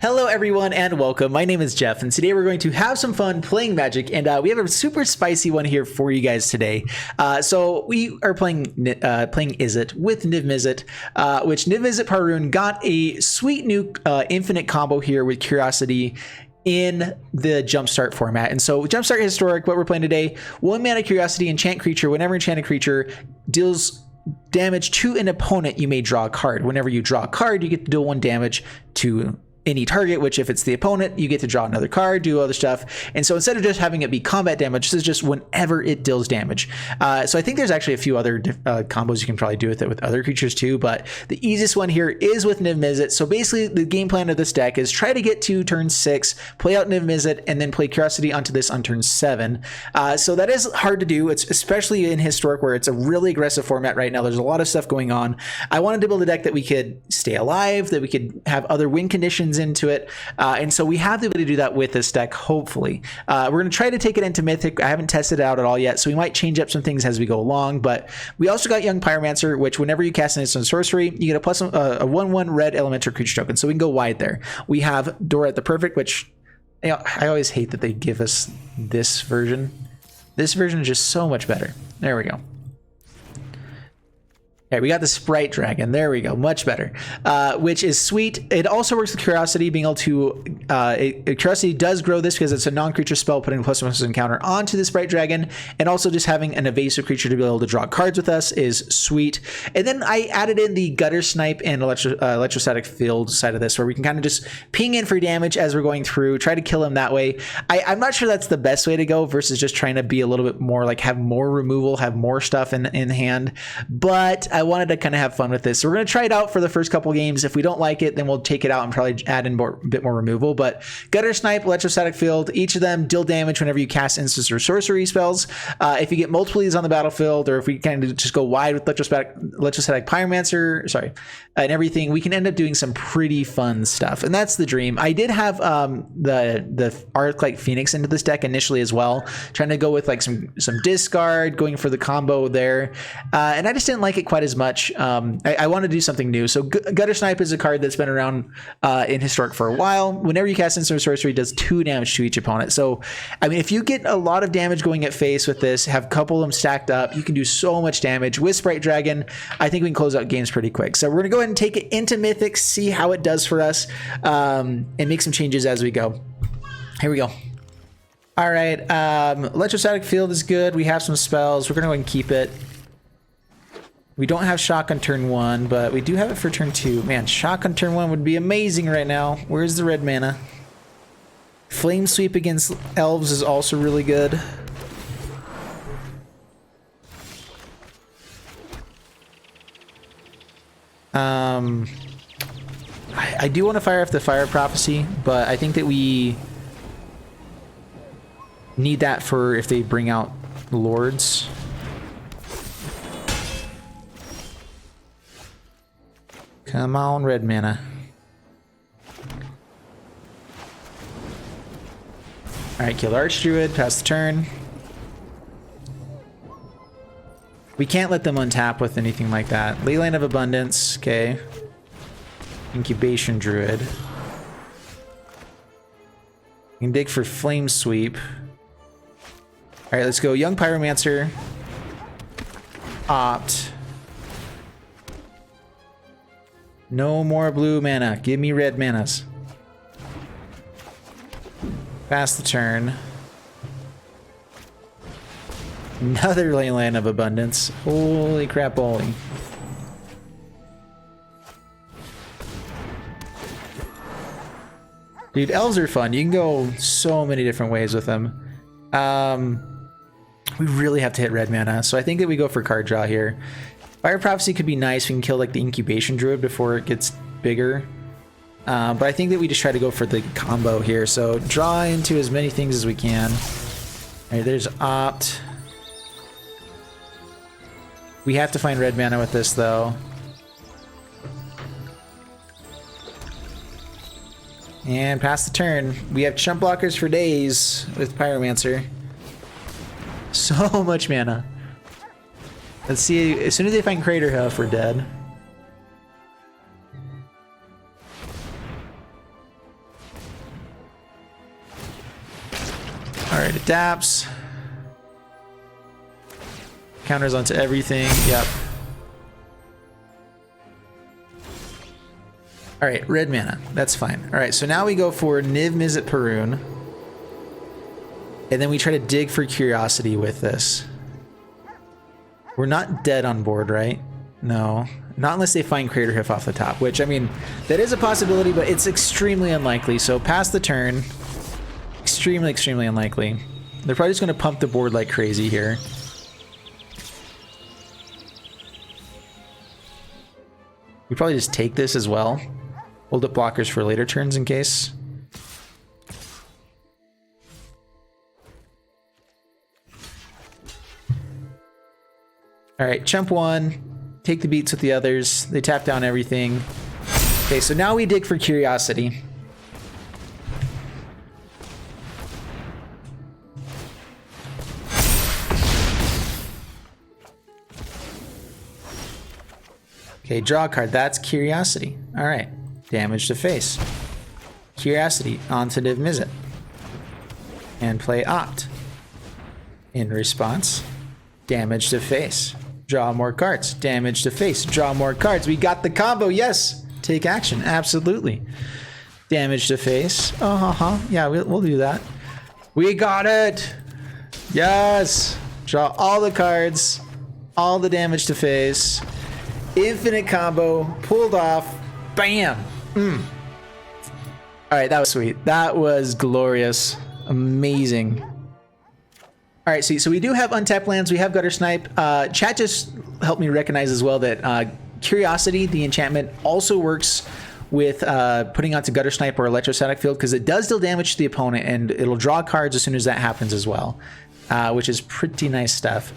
Hello everyone and welcome. My name is Jeff and today we're going to have some fun playing Magic, and we have a super spicy one here for you guys today. So we are playing Izzet with Niv-Mizzet, which Niv-Mizzet Parun got a sweet new infinite combo here with Curiosity in the Jumpstart format. And so Jumpstart Historic, what we're playing today, 1 mana Curiosity, enchant creature. Whenever enchanted creature deals damage to an opponent, you may draw a card. Whenever you draw a card, you get to deal 1 damage to any target, which if it's the opponent, you get to draw another card, do other stuff. And so instead of just having it be combat damage, this is just whenever it deals damage. So I think there's actually a few other combos you can probably do with it with other creatures too, but the easiest one here is with Niv-Mizzet. So basically the game plan of this deck is try to get to turn 6, play out Niv-Mizzet, and then play Curiosity onto this on turn 7. So that is hard to do. It's especially in Historic where it's a really aggressive format right now. There's a lot of stuff going on. I wanted to build a deck that we could stay alive, that we could have other win conditions into it, and so we have the ability to do that with this deck, hopefully. We're going to try to take it into Mythic. I haven't tested it out at all yet, so we might change up some things as we go along, but we also got Young Pyromancer, which whenever you cast an instant sorcery, you get a plus a 1/1 red elemental creature token, so we can go wide there. We have Dora at the Perfect, which I always hate that they give us this version. This version is just so much better. There we go. Okay, we got the Sprite Dragon. There we go. Much better. Which is sweet. It also works with Curiosity, being able to... Curiosity does grow this because it's a non-creature spell, putting a +1/+1 encounter onto the Sprite Dragon, and also just having an evasive creature to be able to draw cards with us is sweet. And then I added in the Gutter Snipe and Electrostatic Field side of this, where we can kind of just ping in for damage as we're going through, try to kill him that way. I'm not sure that's the best way to go versus just trying to be a little bit more like have more removal, have more stuff in hand. But I wanted to kind of have fun with this. So we're going to try it out for the first couple games. If we don't like it, then we'll take it out and probably add in a bit more removal. But Gutter Snipe, Electrostatic Field, each of them deal damage whenever you cast instants or sorcery spells. If you get multiple of these on the battlefield, or if we kind of just go wide with Electrostatic Pyromancer, and everything, we can end up doing some pretty fun stuff. And that's the dream. I did have the Arclight Phoenix into this deck initially as well, trying to go with like some discard, going for the combo there. And I just didn't like it quite as much. I want to do something new. So Gutter Snipe is a card that's been around in Historic for a while. Whenever you cast instant sorcery, it does 2 damage to each opponent. So, I mean, if you get a lot of damage going at face with this, have a couple of them stacked up, you can do so much damage. With Sprite Dragon, I think we can close out games pretty quick. So we're going to go ahead and take it into Mythic, see how it does for us, and make some changes as we go. Here we go. All right, Electrostatic Field is good. We have some spells. We're going to go ahead and keep it. We don't have Shock on turn 1, but we do have it for turn 2. Man, Shock on turn 1 would be amazing right now. Where's the red mana? Flame Sweep against Elves is also really good. I do want to fire off the Fire Prophecy, but I think that we need that for if they bring out Lords. Come on, red mana. Alright, kill Archdruid, pass the turn. We can't let them untap with anything like that. Leyline of Abundance, okay. Incubation Druid. You can dig for Flame Sweep. Alright, let's go Young Pyromancer. Opt. No more blue mana. Give me red manas. Pass the turn. Another Leyline of Abundance. Holy crap, holy. Dude, elves are fun. You can go so many different ways with them. We really have to hit red mana, so I think that we go for card draw here. Fire Prophecy could be nice. We can kill like the Incubation Druid before it gets bigger. But I think that we just try to go for the combo here. So draw into as many things as we can. All right, there's Opt. We have to find red mana with this though. And pass the turn. We have chump blockers for days with Pyromancer. So much mana. Let's see, as soon as they find Crater Hoof, we're dead. Adapts. Counters onto everything. Yep. All right, red mana. That's fine. All right, so now we go for Niv-Mizzet Perun. And then we try to dig for Curiosity with this. We're not dead on board, right? No. Not unless they find Crater Hoof off the top, which, I mean, that is a possibility, but it's extremely unlikely. So pass the turn. Extremely, extremely unlikely. They're probably just going to pump the board like crazy here. We probably just take this as well. Hold up blockers for later turns in case. All right, chump one. Take the beats with the others. They tap down everything. Okay, so now we dig for Curiosity. Okay, draw a card. That's Curiosity. All right. Damage to face. Curiosity onto Niv-Mizzet. And play Opt. In response, damage to face. Draw more cards. Damage to face. Draw more cards. We got the combo. Yes. Take action. Absolutely. Damage to face. Yeah, we'll do that. We got it. Yes. Draw all the cards. All the damage to face. Infinite combo, pulled off, bam. All right, that was sweet. That was glorious, amazing. All right, so we do have untapped lands. We have Gutter Snipe. Chat just helped me recognize as well that Curiosity, the enchantment, also works with putting onto Gutter Snipe or Electrostatic Field because it does deal damage to the opponent and it'll draw cards as soon as that happens as well, which is pretty nice stuff.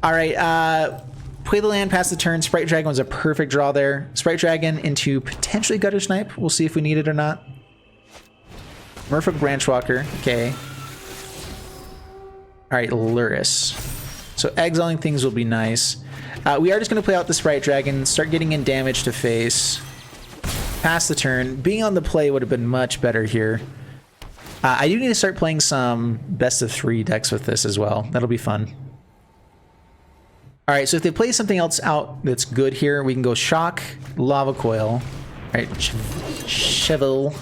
All right. Play the land, pass the turn. Sprite Dragon was a perfect draw there. Sprite Dragon into potentially Gutter Snipe. We'll see if we need it or not. Merfolk Branchwalker. Okay. All right, Lurrus. So exiling things will be nice. We are just going to play out the Sprite Dragon, start getting in damage to face. Pass the turn. Being on the play would have been much better here. I do need to start playing some best of 3 decks with this as well. That'll be fun. All right, so if they play something else out that's good here, we can go Shock, Lava Coil. All right, Chevel.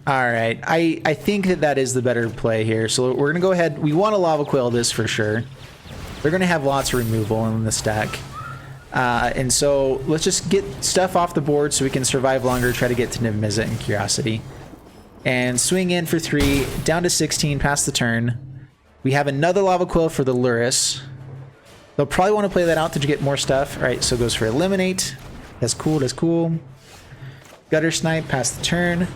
All right, I think that is the better play here. So we're gonna go ahead. We want to Lava Coil this for sure. They're gonna have lots of removal in the stack. And so let's just get stuff off the board so we can survive longer, try to get to Niv-Mizzet and Curiosity. And swing in for 3, down to 16, pass the turn. We have another Lava Coil for the Lurrus. They'll probably want to play that out to get more stuff. All right, so it goes for Eliminate. That's cool, that's cool. Gutter Snipe, pass the turn.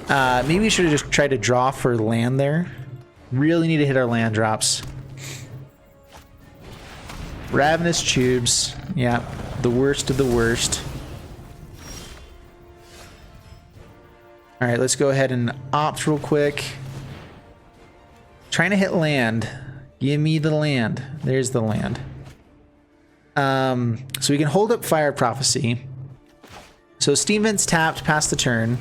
Maybe we should have just tried to draw for land there. Really need to hit our land drops. Ravenous Tubes. Yeah, the worst of the worst. All right, let's go ahead and opt real quick. Trying to hit land. Give me the land. There's the land. So we can hold up Fire Prophecy. So Steam Vent's tapped, pass the turn.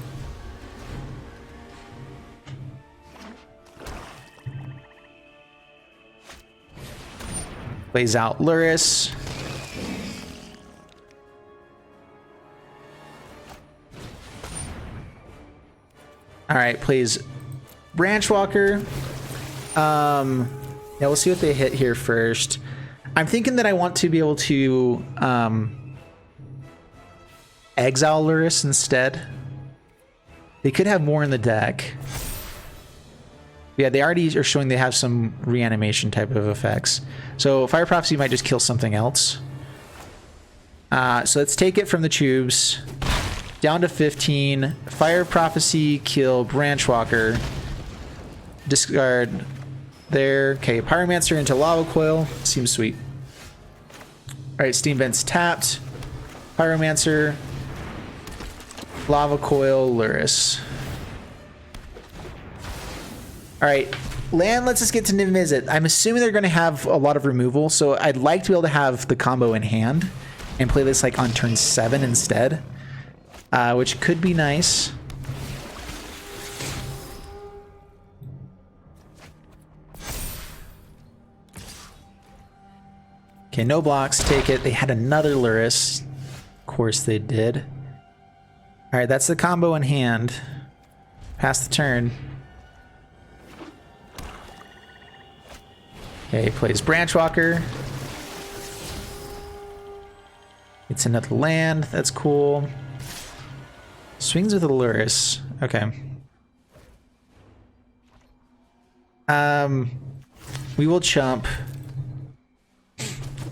Plays out Lurrus. All right, plays Branchwalker. Yeah, we'll see what they hit here first. I'm thinking that I want to be able to exile Lurrus instead. They could have more in the deck. Yeah, they already are showing they have some reanimation type of effects. So Fire Prophecy might just kill something else. So let's take it from the tubes. Down to 15. Fire Prophecy, kill Branchwalker. Discard there. Okay, Pyromancer into Lava Coil. Seems sweet. Alright, Steam Vent's tapped. Pyromancer. Lava Coil, Lurrus. Alright, land lets us get to Niv-Mizzet. I'm assuming they're going to have a lot of removal, so I'd like to be able to have the combo in hand and play this like on turn 7 instead, which could be nice. Okay, no blocks, take it. They had another Luris. Of course they did. All right, that's the combo in hand. Pass the turn. Okay, plays Branchwalker. It's another land, that's cool. Swings with a Luris, okay. We will chump.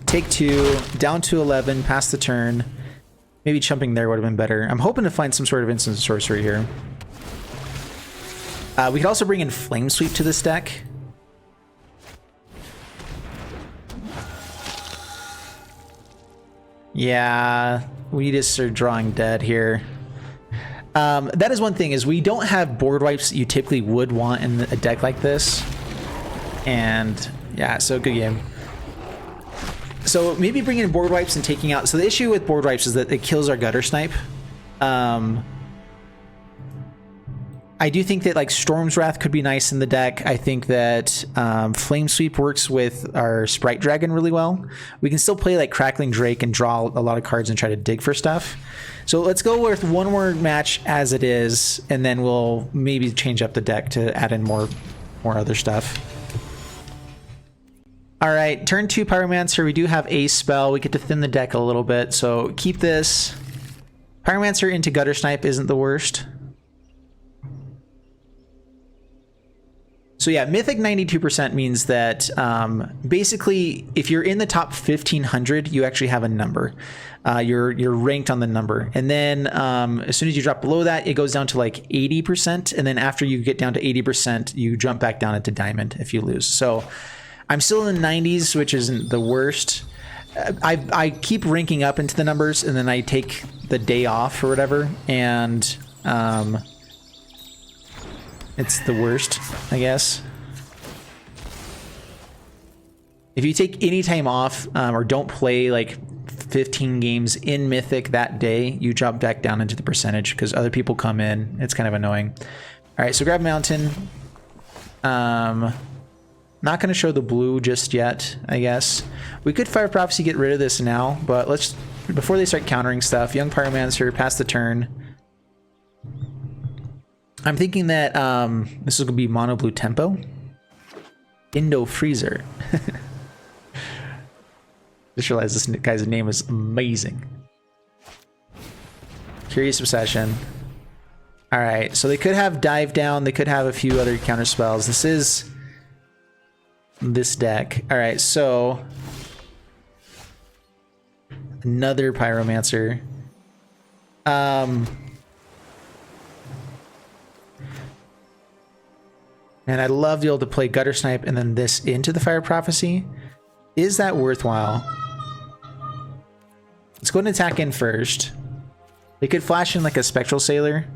Take 2, down to 11, pass the turn. Maybe chumping there would have been better. I'm hoping to find some sort of instant sorcery here. We could also bring in Flame Sweep to this deck. Yeah, we just are drawing dead here. That is one thing, is we don't have board wipes that you typically would want in a deck like this. And yeah, so good game. So maybe bringing in board wipes and taking out... So the issue with board wipes is that it kills our Gutter Snipe. I do think that like Storm's Wrath could be nice in the deck. I think that Flame Sweep works with our Sprite Dragon really well. We can still play like Crackling Drake and draw a lot of cards and try to dig for stuff. So let's go with one more match as it is, and then we'll maybe change up the deck to add in more other stuff. All right, turn 2 Pyromancer. We do have a spell. We get to thin the deck a little bit, so keep this. Pyromancer into Gutter Snipe isn't the worst. So yeah, Mythic 92% means that basically if you're in the top 1500, you actually have a number. You're ranked on the number. And then as soon as you drop below that, it goes down to like 80%. And then after you get down to 80%, you jump back down into Diamond if you lose. So I'm still in the 90s, which isn't the worst. I keep ranking up into the numbers, and then I take the day off or whatever. And it's the worst, I guess. If you take any time off or don't play like 15 games in Mythic that day, you drop back down into the percentage because other people come in. It's kind of annoying. All right, so grab Mountain. Not going to show the blue just yet, I guess. We could Fire Prophecy, get rid of this now, but let's, before they start countering stuff, Young Pyromancer, pass the turn. I'm thinking that this is going to be Mono Blue Tempo. Indo Freezer. Just realized this guy's name is amazing. Curious Obsession. Alright, so they could have Dive Down. They could have a few other counter spells. This is this deck. Alright, so another Pyromancer. And I'd love to be able to play Gutter Snipe and then this into the Fire Prophecy. Is that worthwhile? Let's go and attack in first. They could flash in like a Spectral Sailor.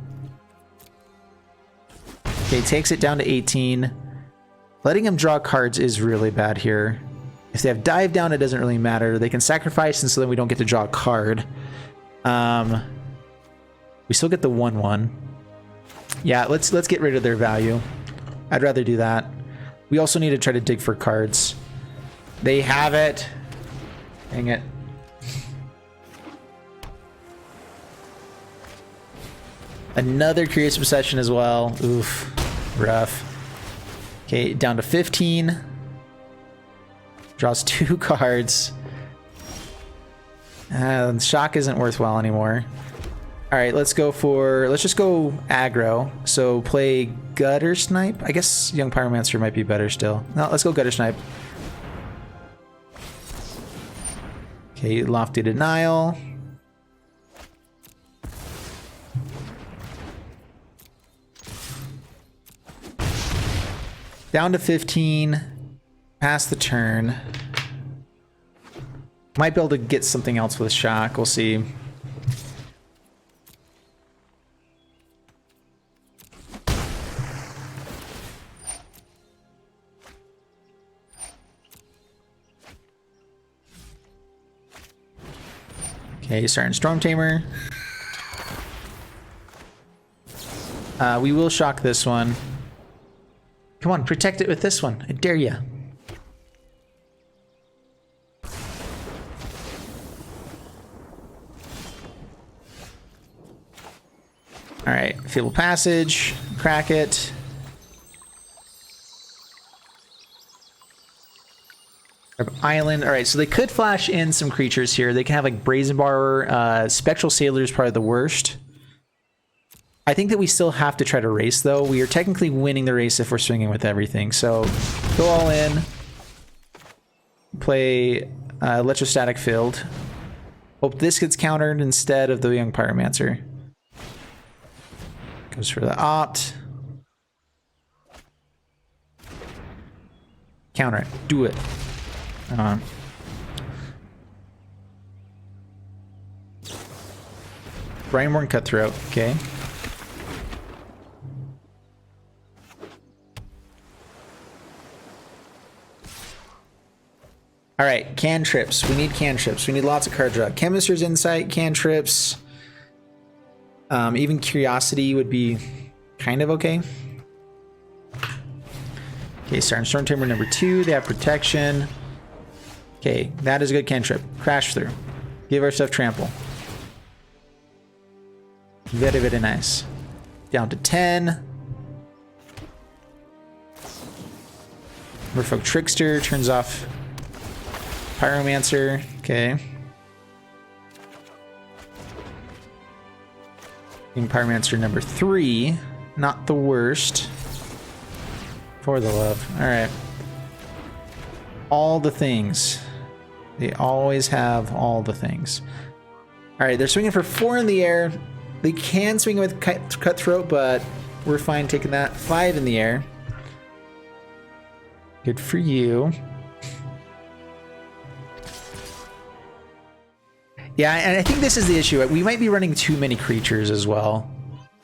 Okay, takes it down to 18. Letting him draw cards is really bad here. If they have Dive Down, it doesn't really matter. They can sacrifice, and so then we don't get to draw a card. We still get the 1/1. Yeah, let's get rid of their value. I'd rather do that. We also need to try to dig for cards. They have it. Dang it. Another Curious Obsession as well. Oof. Rough. Okay, down to 15. Draws 2 cards. Shock isn't worthwhile anymore. Alright, let's just go aggro. So play Gutter Snipe. I guess Young Pyromancer might be better still. No, let's go Gutter Snipe. Okay, Lofty Denial. Down to 15. Pass the turn. Might be able to get something else with Shock. We'll see. Okay, starting Storm Tamer. We will shock this one. Come on, protect it with this one. I dare ya. Fabled Passage, crack it. Island. All right, so they could flash in some creatures here. They can have like Brazen Borrower. Spectral Sailor is probably the worst. I think that we still have to try to race, though. We are technically winning the race if we're swinging with everything. So go all in. Play Electrostatic Field. Hope this gets countered instead of the Young Pyromancer. Goes for the opt. Counter it. Do it. Brian Cutthroat. Okay. All right, cantrips. We need cantrips. We need lots of card draw. Chemist's Insight, cantrips. Even Curiosity would be kind of okay. Okay, Storm Timber number 2. They have protection. Okay, that is a good cantrip. Crash through. Give our stuff trample. Very, very nice. Down to 10. Merfolk Trickster turns off Pyromancer. Okay. Pyromancer number 3. Not the worst. For the love. Alright. All the things. They always have all the things. Alright, they're swinging for 4 in the air. They can swing with Cutthroat, but we're fine taking that. 5 in the air. Good for you. Yeah, and I think this is the issue. We might be running too many creatures as well.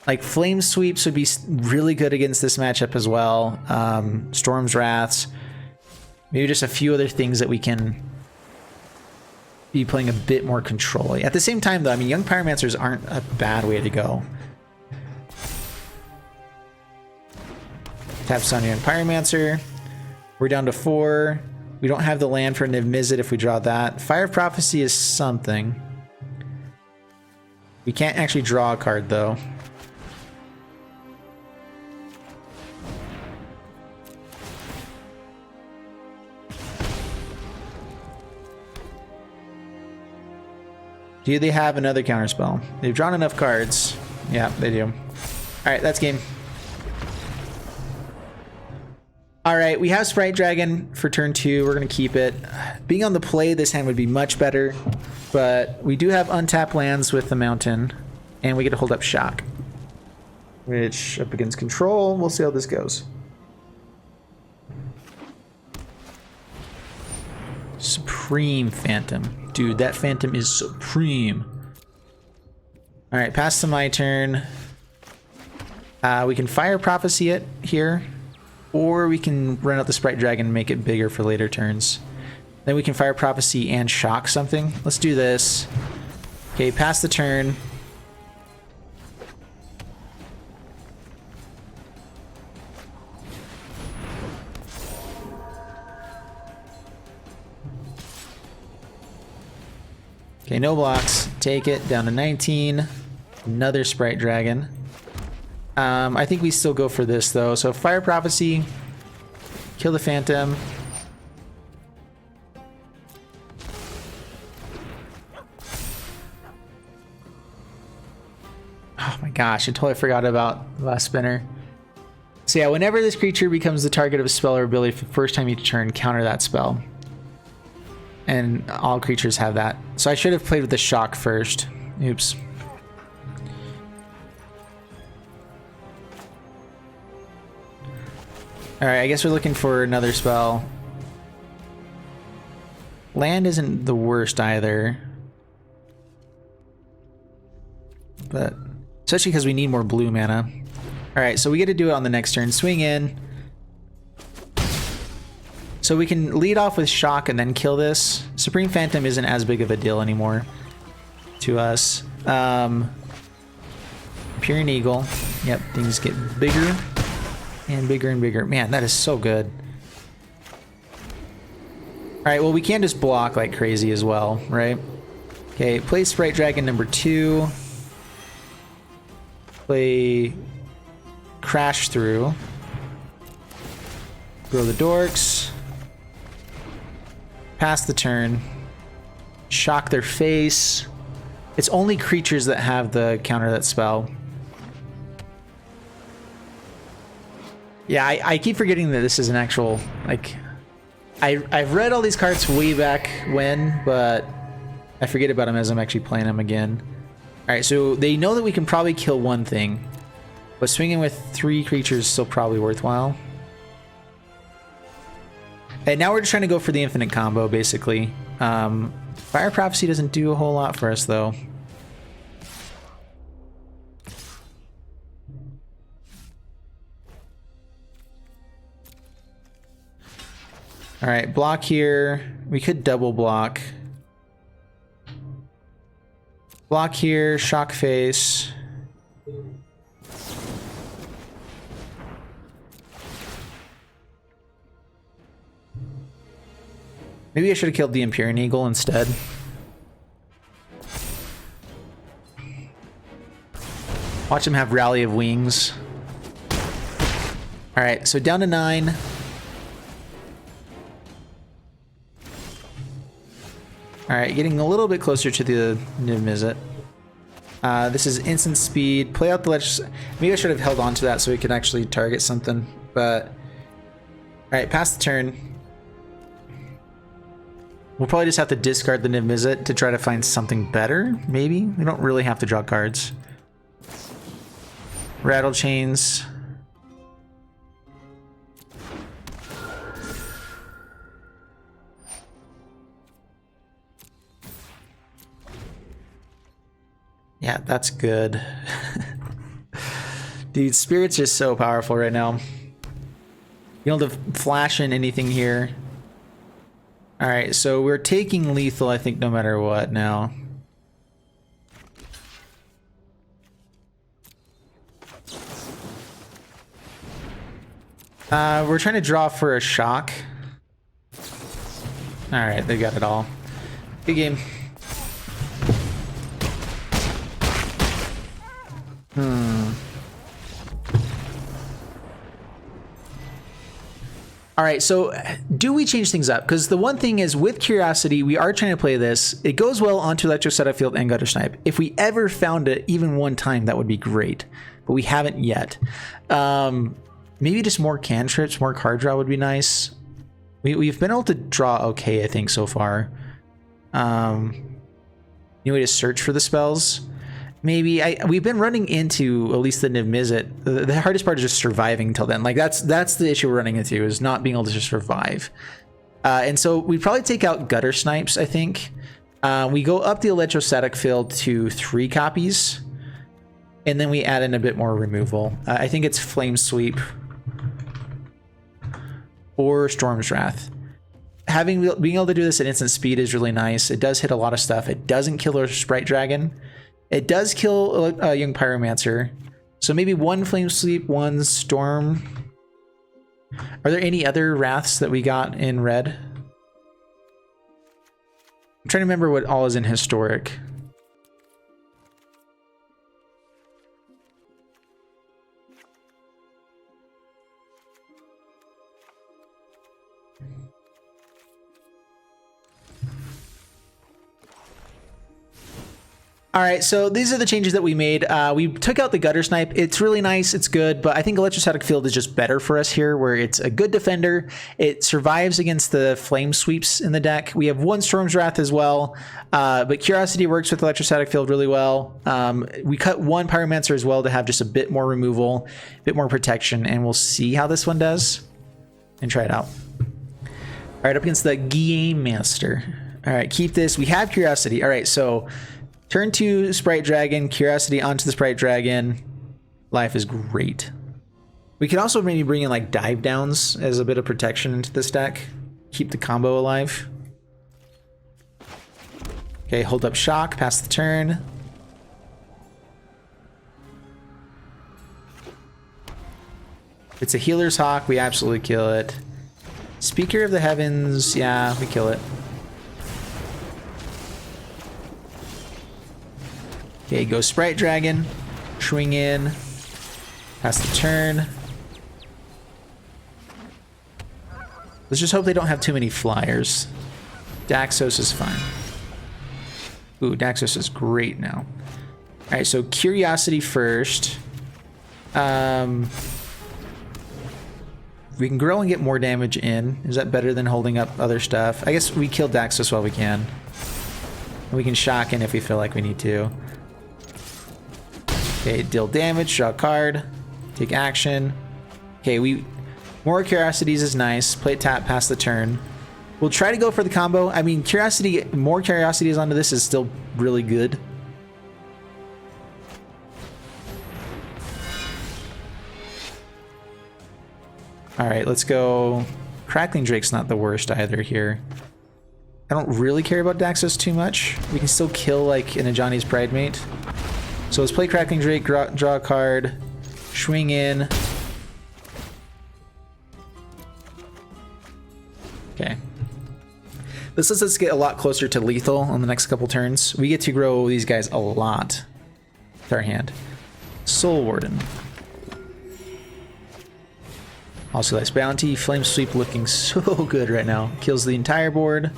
Like Flame Sweeps would be really good against this matchup as well. Storm's Wraths. Maybe just a few other things that we can be playing a bit more control. At the same time, though, I mean, Young Pyromancers aren't a bad way to go. Tap Sonya and Pyromancer. We're down to 4. We don't have the land for Niv-Mizzet if we draw that. Fire of Prophecy is something. We can't actually draw a card, though. Do they have another counterspell? They've drawn enough cards. Yeah, they do. Alright, that's game. Alright, we have Sprite Dragon for turn 2. We're going to keep it. Being on the play, this hand would be much better. But we do have untapped lands with the mountain. And we get to hold up Shock. Which, up against control, we'll see how this goes. Supreme Phantom. Dude, that Phantom is supreme. Alright, pass to my turn. We can Fire Prophecy it here. Or we can run out the Sprite Dragon and make it bigger for later turns. Then we can Fire Prophecy and Shock something. Let's do this. Okay, pass the turn. Okay, no blocks. Take it down to 19. Another Sprite Dragon. I think we still go for this though. So Fire Prophecy, kill the Phantom. Oh my gosh, I totally forgot about the last spinner. So yeah, whenever this creature becomes the target of a spell or ability for the first time each turn, counter that spell. And all creatures have that. So I should have played with the Shock first. Oops. Alright, I guess we're looking for another spell. Land isn't the worst either. But especially because we need more blue mana. Alright, so we get to do it on the next turn. Swing in. So we can lead off with Shock and then kill this. Supreme Phantom isn't as big of a deal anymore to us. Empyrean Eagle. Yep, things get bigger and bigger and bigger. Man, that is so good. Alright, well, we can just block like crazy as well, right? Okay, play Sprite Dragon number 2. Play Crash Through. Grow the Dorks. Pass the turn. Shock their face. It's only creatures that have the counter that spell. Yeah, I keep forgetting that this is an actual, like, I've read all these cards way back when, but I forget about them as I'm actually playing them again. Alright, so they know that we can probably kill one thing, but swinging with 3 creatures is still probably worthwhile. And now we're just trying to go for the infinite combo, basically. Fire Prophecy doesn't do a whole lot for us, though. Alright, block here. We could double block. Block here, shock face. Maybe I should have killed the Empyrean Eagle instead. Watch him have Rally of Wings. Alright, so down to 9. Alright, getting a little bit closer to the Niv-Mizzet. This is instant speed. Play out the ledge. Maybe I should have held on to that so we could actually target something. But alright, pass the turn. We'll probably just have to discard the Niv-Mizzet to try to find something better, maybe? We don't really have to draw cards. Rattle Chains. Yeah, that's good. Dude, Spirit's just so powerful right now. You don't have to flash in anything here. Alright, so we're taking lethal, I think, no matter what now. We're trying to draw for a shock. Alright, they got it all. Good game. All right, so do we change things up? Because the one thing is, with Curiosity, we are trying to play this. It goes well onto Electrostatic Field and Gutter Snipe. If we ever found it even one time, that would be great. But we haven't yet. Maybe just more cantrips, more card draw would be nice. We've been able to draw okay, I think, so far. New way to search for the spells. Maybe we've been running into at least the Niv-Mizzet. The hardest part is just surviving until then. Like that's the issue we're running into, is not being able to just survive. And so we probably take out Gutter Snipes, I think. We go up the Electrostatic Field to 3 copies, and then we add in a bit more removal. I think it's Flame Sweep or Storm's Wrath. Being able to do this at instant speed is really nice. It does hit a lot of stuff. It doesn't kill our Sprite Dragon. It does kill a Young Pyromancer. So maybe 1 Flame Sweep, 1 Storm. Are there any other Wraths that we got in red? I'm trying to remember what all is in Historic. All right, so these are the changes that we made. We took out the Gutter Snipe. It's really nice. It's good, but I think Electrostatic Field is just better for us here, where it's a good defender. It survives against the Flame Sweeps in the deck. We have 1 Storm's Wrath as well, but Curiosity works with Electrostatic Field really well. We cut 1 Pyromancer as well to have just a bit more removal, a bit more protection, and we'll see how this one does and try it out. All right, up against the Game Master. All right, keep this. We have Curiosity. All right, so turn 2 Sprite Dragon, Curiosity onto the Sprite Dragon. Life is great. We can also maybe bring in like Dive Downs as a bit of protection into this deck. Keep the combo alive. Okay, hold up Shock, pass the turn. It's a Healer's Hawk, we absolutely kill it. Speaker of the Heavens, yeah, we kill it. Okay, go Sprite Dragon, swing in, pass the turn. Let's just hope they don't have too many flyers. Daxos is fine. Ooh, Daxos is great now. All right, so Curiosity first. We can grow and get more damage in. Is that better than holding up other stuff? I guess we kill Daxos while we can. We can shock in if we feel like we need to. Okay, deal damage, draw a card, take action. Okay, more Curiosities is nice. Play it, tap, pass the turn. We'll try to go for the combo. I mean, more Curiosities onto this is still really good. All right, let's go. Crackling Drake's not the worst either here. I don't really care about Daxos too much. We can still kill like in a Johnny's Pridemate. So let's play Crackling Drake, draw a card, swing in. Okay. This lets us get a lot closer to lethal on the next couple turns. We get to grow these guys a lot with our hand. Soul Warden. Also likes Bounty. Flame Sweep looking so good right now. Kills the entire board.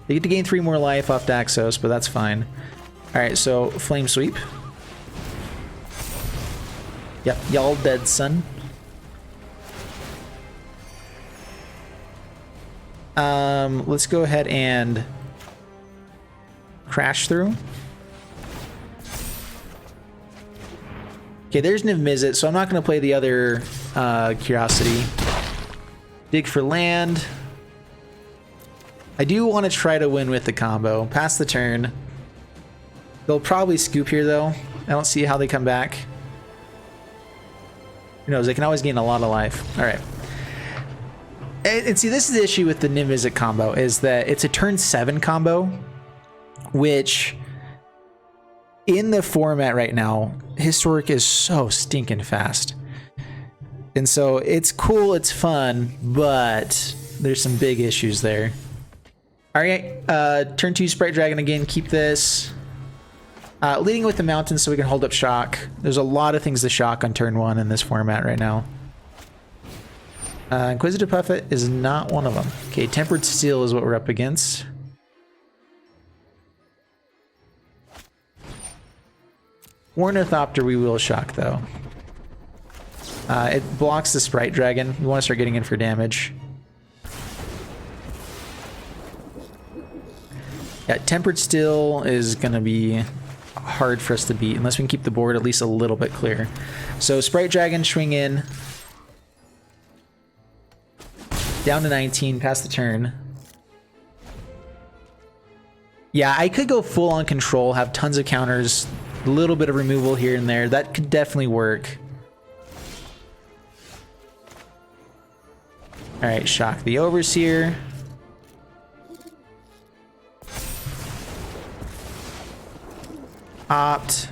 They get to gain 3 more life off Daxos, but that's fine. Alright, so Flame Sweep. Yep, y'all dead, son. Let's go ahead and crash through. Okay, there's Niv-Mizzet, so I'm not going to play the other Curiosity. Dig for land. I do want to try to win with the combo. Pass the turn. They'll probably scoop here, though. I don't see how they come back. Who knows? They can always gain a lot of life. All right. And see, this is the issue with the Niv-Mizzet combo, is that it's a turn 7 combo, which in the format right now, Historic is so stinking fast. And so it's cool, it's fun, but there's some big issues there. All right, turn 2 Sprite Dragon again, keep this. Leading with the mountain so we can hold up shock. There's a lot of things to shock on turn 1 in this format right now. Inquisitive Puffet is not one of them. Okay, Tempered Steel is what we're up against. Ornithopter we will shock, though. It blocks the Sprite Dragon. We want to start getting in for damage. Yeah, Tempered Steel is going to be hard for us to beat unless we can keep the board at least a little bit clear. So Sprite Dragon, swing in. Down to 19, pass the turn. Yeah, I could go full on control, have tons of counters, a little bit of removal here and there. That could definitely work. All right, shock the Overseer. Opt.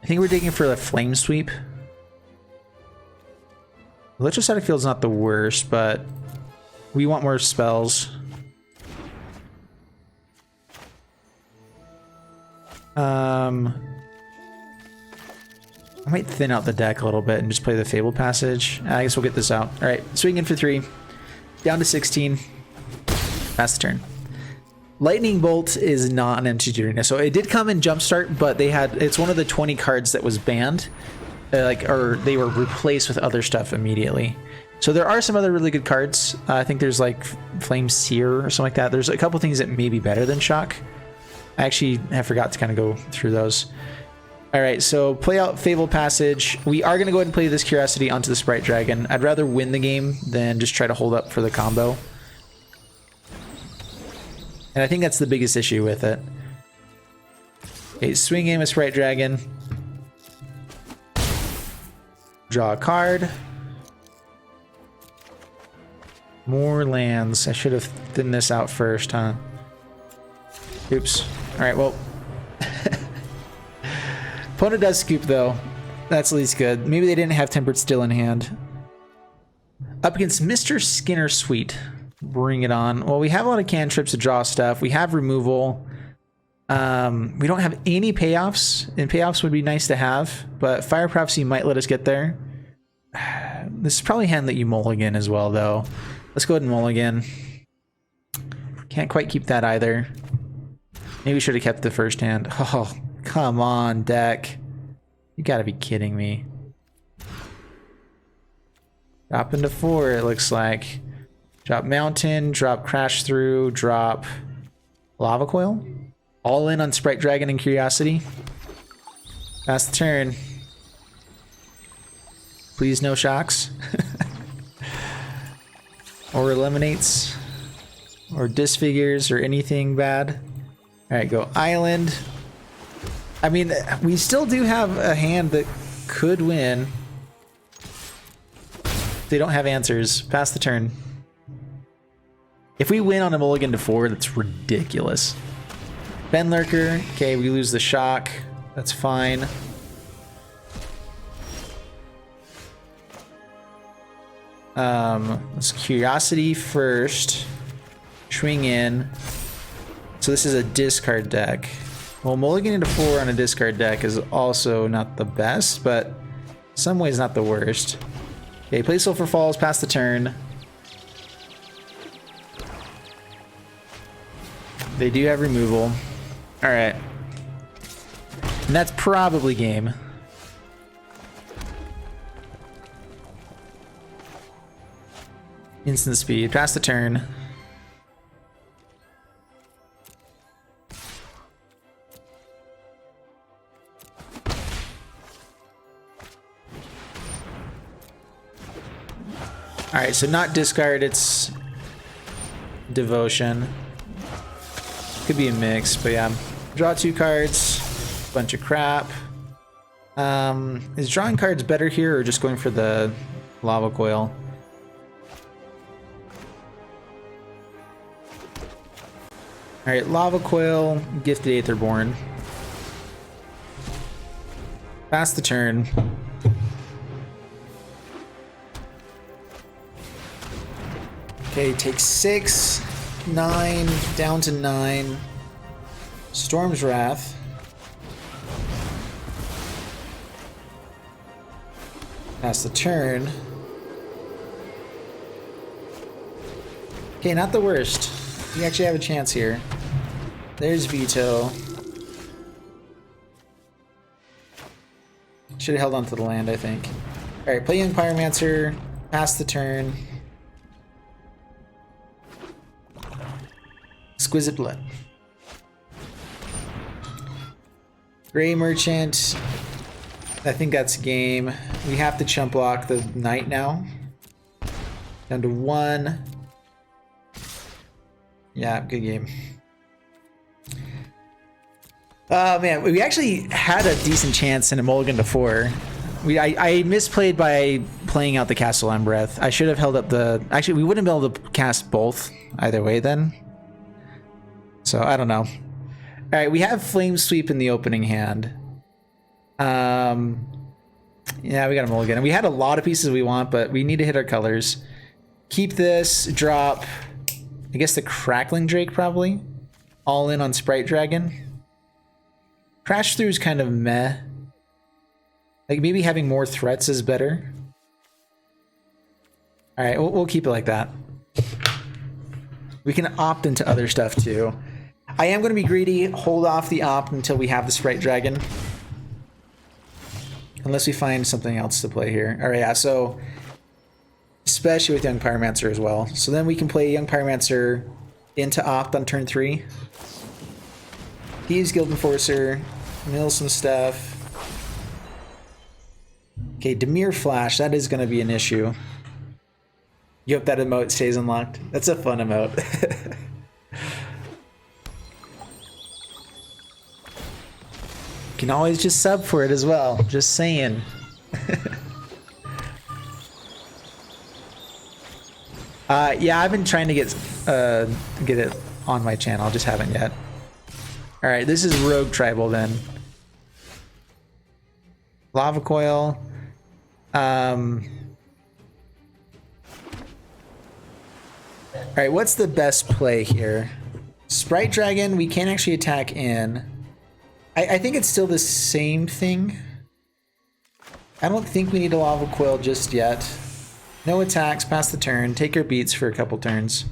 I think we're digging for the Flame Sweep. Electrostatic Field's not the worst, but we want more spells. I might thin out the deck a little bit and just play the Fable Passage. I guess we'll get this out. All right, swing in for 3. Down to 16. Pass the turn. Lightning Bolt is not an MTG arena, so it did come in Jumpstart, but it's one of the 20 cards that was banned. Or they were replaced with other stuff immediately. So there are some other really good cards. I think there's like Flame Seer or something like that. There's a couple things that may be better than Shock. I actually have forgot to kind of go through those. All right, so play out Fable Passage. We are going to go ahead and play this Curiosity onto the Sprite Dragon. I'd rather win the game than just try to hold up for the combo. And I think that's the biggest issue with it. Okay, swing in with Sprite Dragon. Draw a card. More lands. I should have thinned this out first, huh? Oops. Alright, well. Opponent does scoop, though. That's at least good. Maybe they didn't have Tempered Steel in hand. Up against Mr. Skinner Sweet. Bring it on. Well, we have a lot of cantrips to draw stuff. We have removal. We don't have any payoffs, and payoffs would be nice to have, but Fire Prophecy might let us get there. This is probably a hand that you mulligan as well, though. Let's go ahead and mulligan. Can't quite keep that either. Maybe we should have kept the first hand. Oh, come on, deck. You gotta be kidding me. Drop into 4, it looks like. Drop Mountain, drop Crash Through, drop Lava Coil. All in on Sprite Dragon and Curiosity. Pass the turn. Please no shocks. Or eliminates. Or disfigures or anything bad. Alright, go Island. I mean, we still do have a hand that could win. They don't have answers. Pass the turn. If we win on a mulligan to 4, that's ridiculous. Ben Lurker. Okay, we lose the shock. That's fine. Let's Curiosity first. Swing in. So this is a discard deck. Well, mulligan into 4 on a discard deck is also not the best, but in some ways not the worst. Okay, play Sulfur Falls, pass the turn. They do have removal. Alright. And that's probably game. Instant speed, pass the turn. Alright, so not discard, it's devotion. Could be a mix, but yeah. Draw 2 cards, bunch of crap. Is drawing cards better here or just going for the Lava Coil? Alright, Lava Coil, Gifted Aetherborn. Pass the turn. Okay, take 6, 9, down to 9. Storm's Wrath. Pass the turn. Okay, not the worst. We actually have a chance here. There's Veto. Should have held on to the land, I think. Alright, play Young Pyromancer. Pass the turn. Exquisite Blood. Gray Merchant. I think that's game. We have to chump block the Knight now. Down to 1. Yeah, good game. Man, we actually had a decent chance in a mulligan to 4. I misplayed by playing out the Castle Embereth. I should have held up the... Actually, we wouldn't be able to cast both either way then. So, I don't know. Alright, we have Flame Sweep in the opening hand. Yeah, we got a mulligan. And we had a lot of pieces we want, but we need to hit our colors. Keep this, drop... I guess the Crackling Drake, probably. All in on Sprite Dragon. Crash Through is kind of meh. Like, maybe having more threats is better. Alright, we'll keep it like that. We can opt into other stuff, too. I am going to be greedy. Hold off the opt until we have the Sprite Dragon. Unless we find something else to play here. Alright, yeah, so... Especially with Young Pyromancer as well. So then we can play Young Pyromancer into opt on turn 3. Thieves Guild Enforcer. Mill some stuff. Okay, Dimir Flash. That is going to be an issue. You hope that emote stays unlocked. That's a fun emote. You can always just sub for it as well. Just saying. Yeah, I've been trying to get it on my channel, just haven't yet. All right, this is Rogue Tribal then. Lava Coil. All right, what's the best play here? Sprite Dragon, we can't actually attack in. I think it's still the same thing. I don't think we need a Lava Coil just yet. No attacks, pass the turn, take your beats for a couple turns.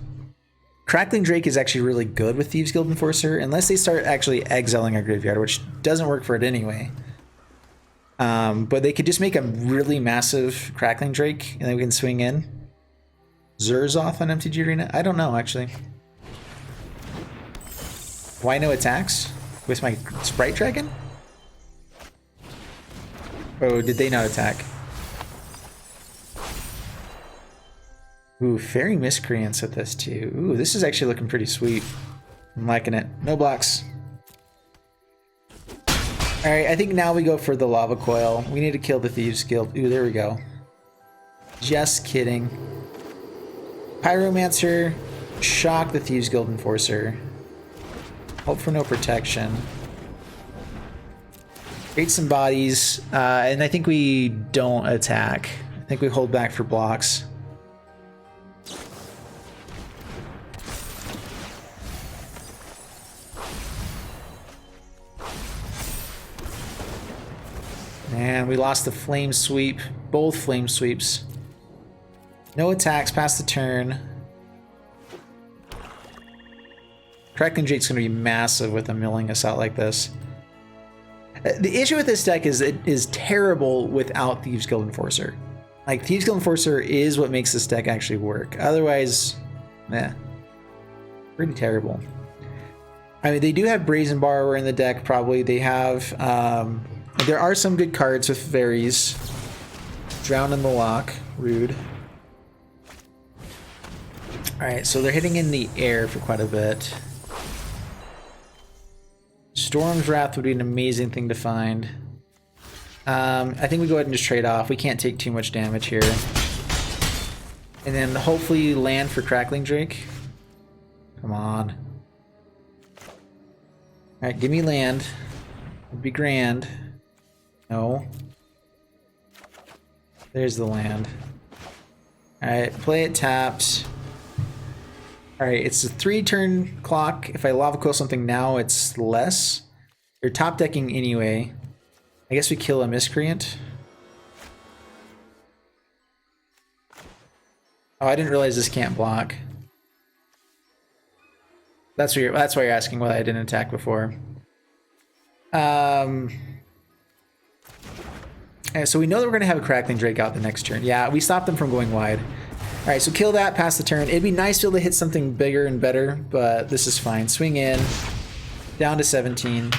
Crackling Drake is actually really good with Thieves Guild Enforcer, unless they start actually exiling our graveyard, which doesn't work for it anyway. But they could just make a really massive Crackling Drake, and then we can swing in. Zurzoth on MTG Arena? I don't know, actually. Why no attacks with my Sprite Dragon? Oh, did they not attack? Ooh, Fairy Miscreants with this too. Ooh, this is actually looking pretty sweet. I'm liking it. No blocks. Alright, I think now we go for the Lava Coil. We need to kill the Thieves Guild. Ooh, there we go. Just kidding. Pyromancer, shock the Thieves Guild Enforcer. Hope for no protection. Create some bodies, and I think we don't attack. I think we hold back for blocks. And we lost the Flame Sweep, both Flame Sweeps. No attacks, pass the turn. Crackling Drake's going to be massive with them milling us out like this. The issue with this deck is it is terrible without Thieves Guild Enforcer. Like, Thieves Guild Enforcer is what makes this deck actually work. Otherwise, pretty terrible. I mean, they do have Brazen Borrower in the deck, probably. They have, there are some good cards with Fairies. Drown in the Lock, rude. Alright, so they're hitting in the air for quite a bit. Storm's Wrath would be an amazing thing to find. I think we go ahead and just trade off. We can't take too much damage here. And then hopefully land for Crackling Drake. Come on. Alright, give me land. Would be grand. No. There's the land. Alright, play it tapped. Alright, it's a 3-turn clock. If I Lava Coil something now, it's less. They're top decking anyway. I guess we kill a Miscreant. Oh, I didn't realize this can't block. That's why you're asking why I didn't attack before. So we know that we're going to have a Crackling Drake out the next turn. Yeah, we stopped them from going wide. Alright, so kill that, pass the turn. It'd be nice to be able to hit something bigger and better, but this is fine. Swing in. Down to 17.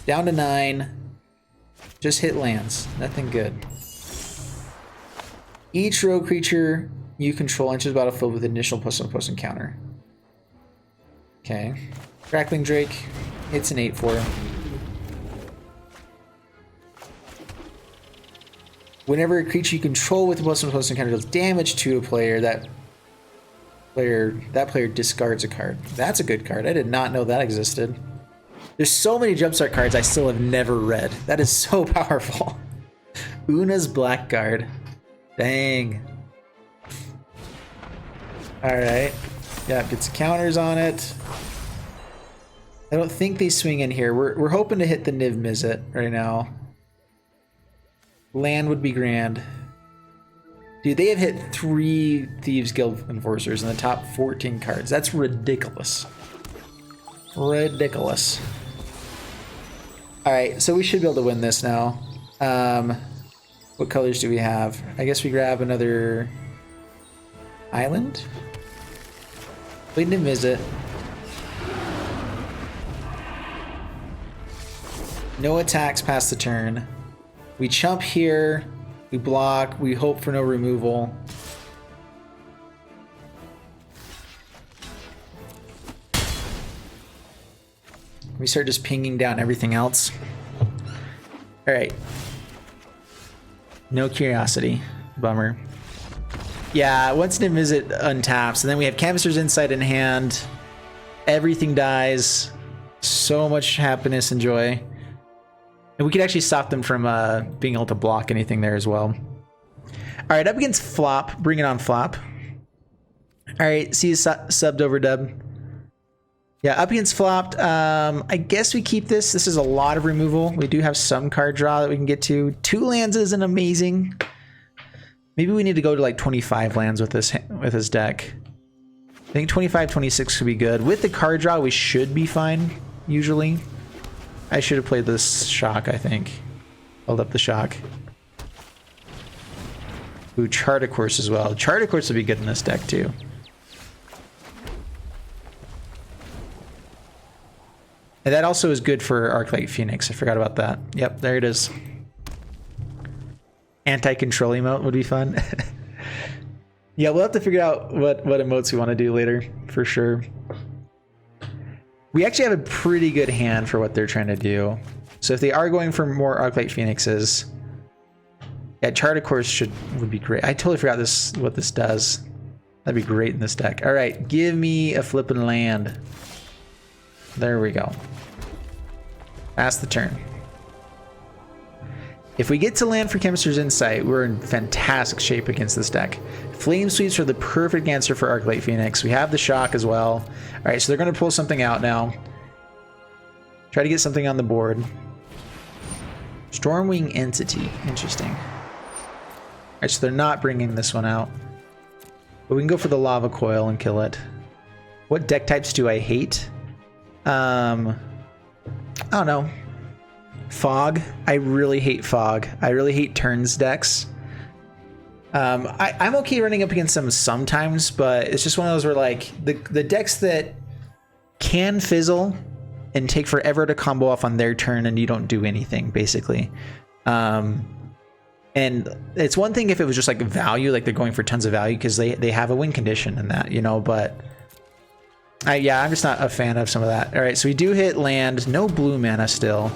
Down to 9. Just hit lands. Nothing good. Each rogue creature you control enters the battlefield with initial +1/+1 encounter. Okay. Crackling Drake. It's an 8/4. Whenever a creature you control with a +1/+1 encounter deals damage to a player, that player discards a card. That's a good card. I did not know that existed. There's so many Jumpstart cards I still have never read. That is so powerful. Una's Blackguard. Dang. Alright. Yeah, gets counters on it. I don't think they swing in here. We're hoping to hit the Niv-Mizzet right now. Land would be grand. Dude, they have hit 3 Thieves Guild Enforcers in the top 14 cards. That's ridiculous. Ridiculous. Alright, so we should be able to win this now. What colors do we have? I guess we grab another island. Play Niv-Mizzet. No attacks past the turn. We chump here. We block. We hope for no removal. We start just pinging down everything else. All right. No curiosity. Bummer. Yeah, once Niv-Mizzet untaps, and then we have Canvasser's Insight in hand. Everything dies. So much happiness and joy. And we could actually stop them from being able to block anything there as well. All right, up against Flop. Bring it on, Flop. All right, see you subbed over, Dub. Yeah, up against Flopped. I guess we keep this. This is a lot of removal. We do have some card draw that we can get to. 2 lands isn't amazing. Maybe we need to go to like 25 lands with this deck. I think 25, 26 could be good. With the card draw, we should be fine, usually. I should have played this Shock, I think. Hold up the Shock. Ooh, Chart of Course as well. Chart of Course would be good in this deck, too. And that also is good for Arclight Phoenix. I forgot about that. Yep, there it is. Anti-control emote would be fun. Yeah, we'll have to figure out what emotes we want to do later, for sure. We actually have a pretty good hand for what they're trying to do. So if they are going for more Arclight Phoenixes, yeah, Chart of Course would be great. I totally forgot what this does. That'd be great in this deck. All right, give me a flippin' land. There we go. Pass the turn. If we get to land for Chemist's Insight, we're in fantastic shape against this deck. Flame Sweeps are the perfect answer for Arclight Phoenix. We have the Shock as well. All right, so they're going to pull something out now. Try to get something on the board. Stormwing Entity. Interesting. All right, so they're not bringing this one out. But we can go for the Lava Coil and kill it. What deck types do I hate? I don't know. Fog. I really hate Fog. I really hate turns decks. I'm okay running up against them sometimes, but it's just one of those where like the decks that can fizzle and take forever to combo off on their turn and you don't do anything basically. And it's one thing if it was just like value, like they're going for tons of value because they have a win condition in that, you know, but yeah, I'm just not a fan of some of that. All right, so we do hit land, no blue mana still.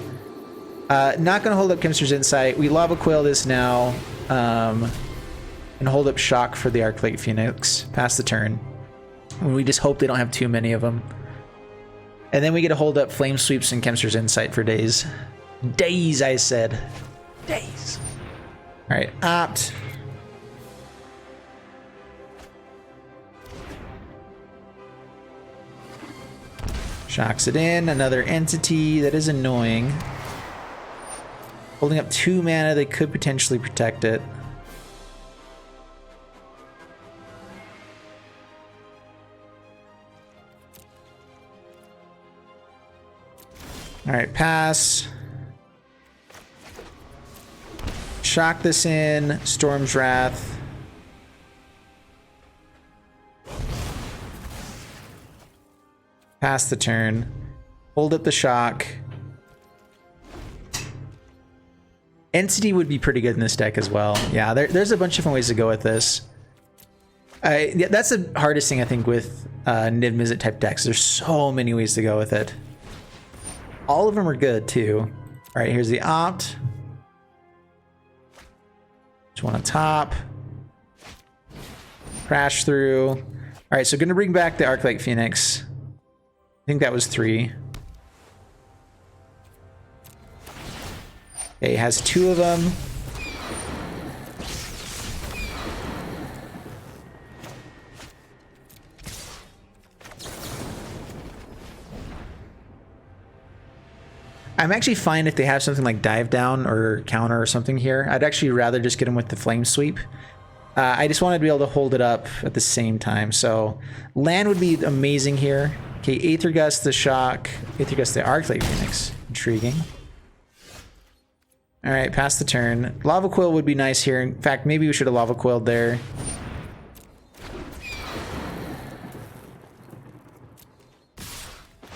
Not gonna hold up Chemist's Insight. We Lava Coil this now, and hold up Shock for the Arclight Phoenix. Pass the turn. We just hope they don't have too many of them. And then we get to hold up Flame Sweeps and Chemist's Insight for days. Days, I said. Days. All right, opt. Shocks it in. Another entity. That is annoying. Holding up 2 mana, they could potentially protect it. All right, pass. Shock this in. Storm's Wrath. Pass the turn. Hold up the Shock. Entity would be pretty good in this deck as well. Yeah, there's a bunch of different ways to go with this. Yeah, that's the hardest thing I think with Niv-Mizzet type decks. There's so many ways to go with it. All of them are good too. All right, here's the opt. Just one on top. Crash through. All right, so gonna bring back the Arclight Phoenix. I think that was 3. Okay, it has 2 of them. I'm actually fine if they have something like Dive Down or Counter or something here. I'd actually rather just get them with the Flame Sweep. I just wanted to be able to hold it up at the same time. So land would be amazing here. Okay, Aether Gust, the Shock. Aether Gust, the Arclight Phoenix. Intriguing. All right, pass the turn. Lava Coil would be nice here. In fact, maybe we should have Lava Coiled there.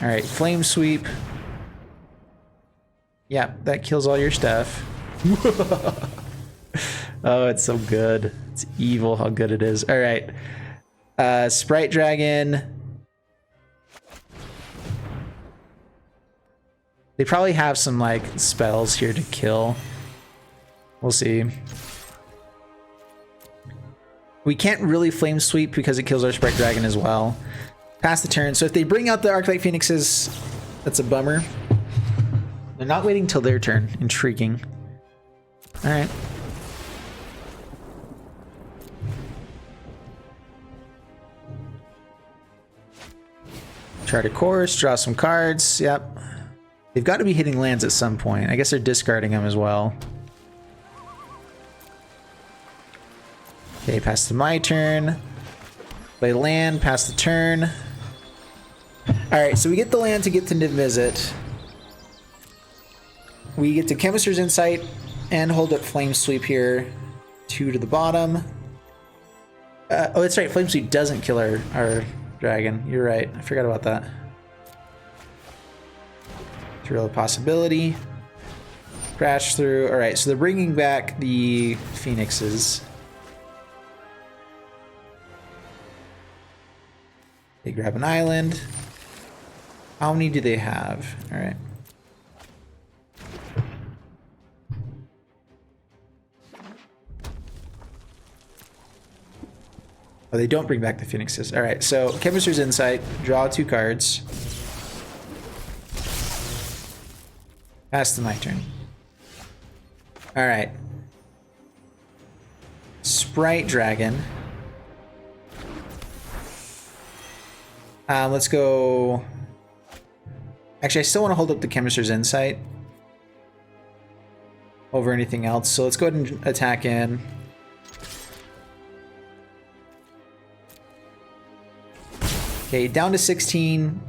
All right, Flame Sweep. Yeah, that kills all your stuff. Oh, it's so good. It's evil how good it is. All right. Sprite Dragon. They probably have some like spells here to kill. We'll see. We can't really Flame Sweep because it kills our Sprite Dragon as well. Pass the turn. So if they bring out the Arclight Phoenixes, that's a bummer. They're not waiting till their turn. Intriguing. All right. Chart a course, draw some cards. Yep. They've got to be hitting lands at some point. I guess they're discarding them as well. Okay, pass to my turn. Play land, pass the turn. Alright, so we get the land to get to Niv-Mizzet. We get to Chemist's Insight and hold up Flame Sweep here. 2 to the bottom. Oh, that's right. Flame Sweep doesn't kill our dragon. You're right. I forgot about that. Thrill of Possibility. Crash through. All right, so they're bringing back the Phoenixes. They grab an island. How many do they have? All right. Oh, they don't bring back the Phoenixes. All right, so Chemist's Insight, draw 2 cards. Pass to my turn. All right. Sprite Dragon. Let's go. Actually, I still want to hold up the Chemist's Insight over anything else. So let's go ahead and attack in. Okay, down to 16,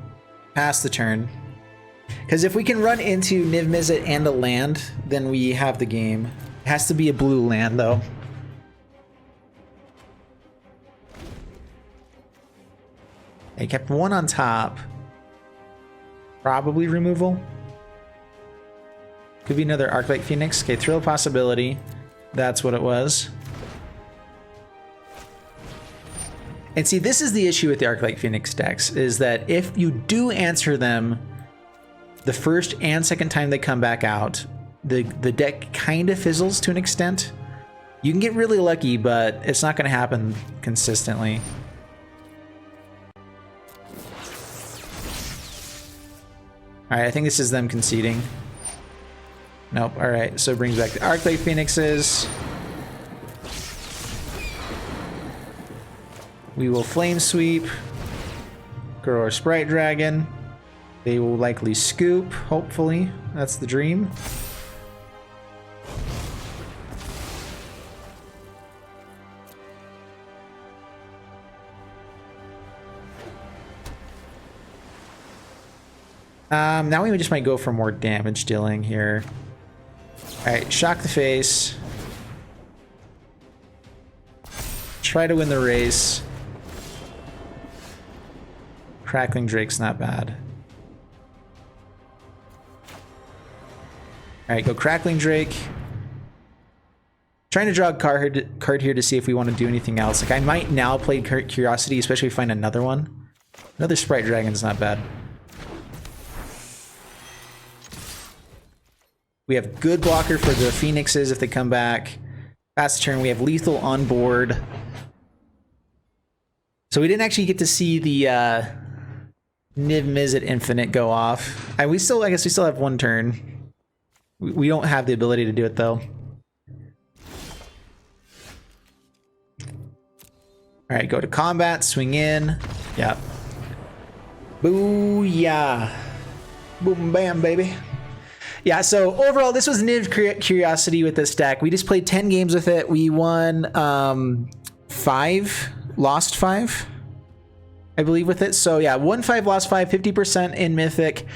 pass the turn. Because if we can run into Niv-Mizzet and a land, then we have the game. It has to be a blue land, though. They kept 1 on top. Probably removal. Could be another Arclight Phoenix. Okay, Thrill of Possibility. That's what it was. And see, this is the issue with the Arclight Phoenix decks, is that if you do answer them the first and second time they come back out, the deck kind of fizzles to an extent. You can get really lucky, but it's not going to happen consistently. Alright, I think this is them conceding. Nope, alright, so it brings back the Arclight Phoenixes. We will Flame Sweep. Grow our Sprite Dragon. They will likely scoop, hopefully. That's the dream. Now we just might go for more damage dealing here. Alright, shock the face. Try to win the race. Crackling Drake's not bad. Alright, go Crackling Drake. Trying to draw a card here to see if we want to do anything else. Like, I might now play Curiosity, especially if we find another one. Another Sprite Dragon's not bad. We have good blocker for the Phoenixes if they come back. Pass the turn. We have lethal on board. So we didn't actually get to see the Niv-Mizzet Infinite go off. I guess we still have 1 turn. We don't have the ability to do it though. All right, go to combat, swing in. Yeah. Booyah. Boom, bam, baby. Yeah, so overall, this was Niv Curiosity with this deck. We just played 10 games with it. We won 5, lost 5, I believe, with it. So yeah, won 5, lost 5, 50% in Mythic.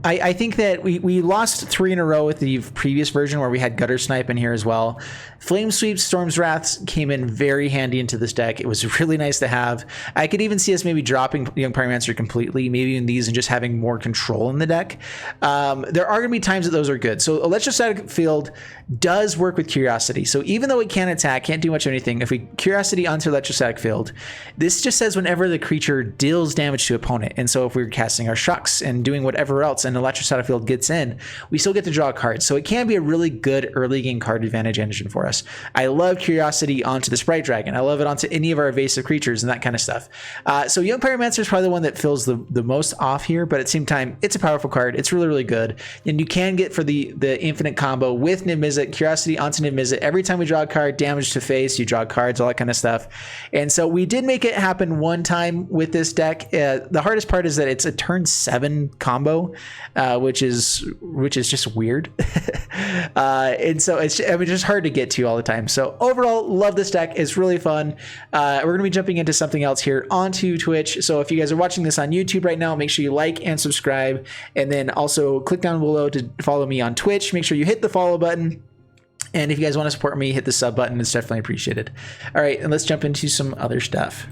I think that we lost 3 in a row with the previous version where we had Gutter Snipe in here as well. Flame Sweep, Storm's Wraths came in very handy into this deck. It was really nice to have. I could even see us maybe dropping Young Pyromancer completely, maybe in these, and just having more control in the deck. There are going to be times that those are good. So Electrostatic Field does work with Curiosity. So even though it can't attack, can't do much of anything, if we Curiosity onto Electrostatic Field, this just says whenever the creature deals damage to opponent. And so if we're casting our shocks and doing whatever else, and and Electrostatic Field gets in, we still get to draw cards. So it can be a really good early game card advantage engine for us. I love Curiosity onto the Sprite Dragon. I love it onto any of our evasive creatures and that kind of stuff. So Young Pyromancer is probably the one that feels the most off here, but at the same time, it's a powerful card. It's really, really good. And you can get for the infinite combo with Niv-Mizzet, Curiosity onto Niv-Mizzet. Every time we draw a card, damage to face, you draw cards, all that kind of stuff. And so we did make it happen one time with this deck. The hardest part is that it's a turn 7 combo, which is just weird. And so it's just hard to get to all the time. So overall, love this deck. It's really fun. We're going to be jumping into something else here onto Twitch. So if you guys are watching this on YouTube right now, make sure you like and subscribe, and then also click down below to follow me on Twitch. Make sure you hit the follow button. And if you guys want to support me, hit the sub button. It's definitely appreciated. All right, and let's jump into some other stuff.